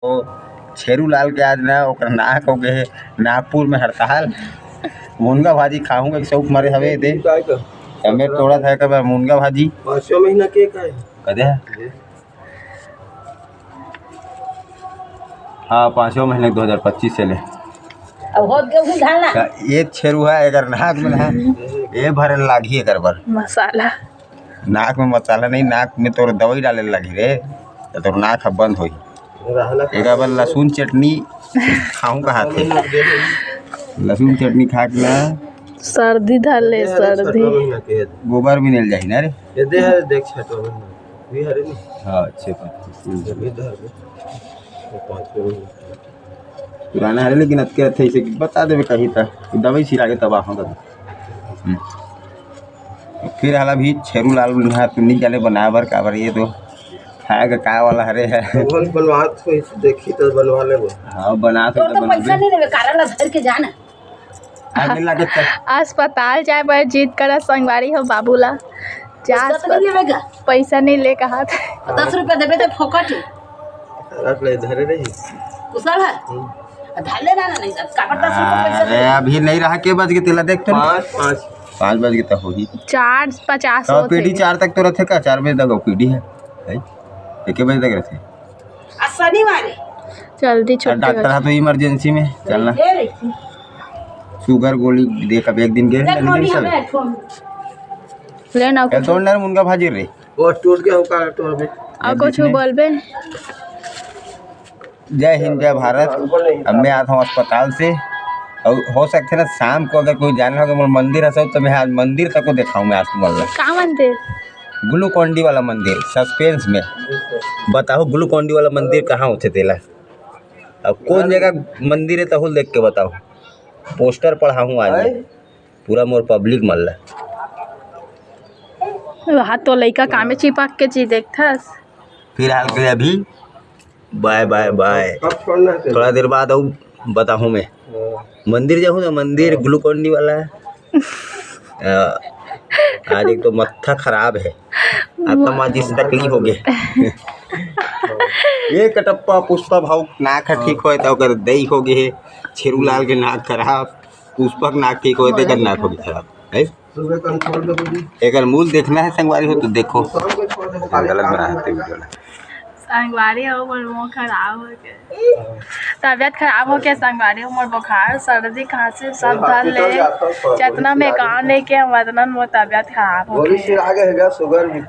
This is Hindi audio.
तो छेरू लाल के आज ना ओकर नाक हो गए नागपुर में हड़ताल। मुनगा भाजी खाऊंगा एक शौक मारे हवे दे हमें थोड़ा था कब मुनगा भाजी 5 महीना के का है कदे हाँ 5 महीने 2025 से ले ये छेरू है अगर नाक में है ये भरे लागी एक बार मसाला नाक में मसाला नहीं नाक में तो दवाई डाले लगी रे तो नाक बंद होई एक बार लहसुन चटनी खाऊं कहा थे लहसुन चटनी खा के ना सर्दी धले सर्दी गोबर भी नहीं जाही ना रे ये दे है देख छटो भी हरे नहीं हाँ अच्छे पुराना है लेकिन अतके थे इसे बता देवे कहीं तक दवाई छिड़ा के तबाह होगा फिर हाल भी छेरू लाल नहीं जाने बनाया बर काबर ये तो खाएगा का वाला हरे है बनवा तो देखी तो बनवा ले हाँ बना तो पैसा नहीं देवे कारण धर के जाना अस्पताल जाए पर जीत कर संगवारी हो बाबूला पैसा नहीं ले कहा 10 रुपया देवे तो फोकट रख ले धरे रही कुशल है धाले ना नहीं काबर 10 रुपया पैसा अरे अभी नहीं रहा के बज के तेला देख तो 5 बज के तक होगी 4:50 तो पीढ़ी 4 तक तो रहते का 4 बजे तक पीढ़ी है 1 बजे तक रहते शनिवार जल्दी छुट्टी डॉक्टर है तो इमरजेंसी में चलना शुगर गोली दे कब एक दिन के लेना तोड़ना मुनगा भाजी रे वो टूट गया का टूट में और कुछ बोलबे जय हिंद जय भारत। अब मैं आता हूँ अस्पताल से और हो सकते ना शाम को अगर कोई जाना होगा मंदिर है तो मैं आज मंदिर तक को दिखाऊँ मैं आज तुम्हारा का मंदिर ग्लूकोंडी वाला मंदिर सस्पेंस में बताओ ग्लूकोंडी वाला मंदिर कहाँ होते तेला अब कौन जगह मंदिर है तो देख के बताओ पोस्टर पढ़ा हूँ आज पूरा मोर पब्लिक मल वहाँ तो लड़का कामे चिपक के चीज देखथस फिर हाल के अभी बाय बाय बाय थोड़ा देर बाद आऊँ बताऊँ मैं मंदिर जाऊँ ना मंदिर ग्लूकोंडी वाला है आज एक तो मत्था खराब है आत्मा जिस तकलीफ हो गए ये कटप्पा पुष्पा भाव नाक ठीक हो तो दही हो गए छेरू लाल के नाक खराब पुष्पक नाक ठीक हो नाक हो गई खराब है एक मूल देखना है संगवारी हो तो देखो गलत बना है संगवारी हो मोर मुँह खराब हो गया तबियत खराब हो गया संगवारी हो मोर बुखार सर्दी खांसी सब धर ले जितना में कहा लेके हम उतना मोर तबियत खराब हो गया शुगर भी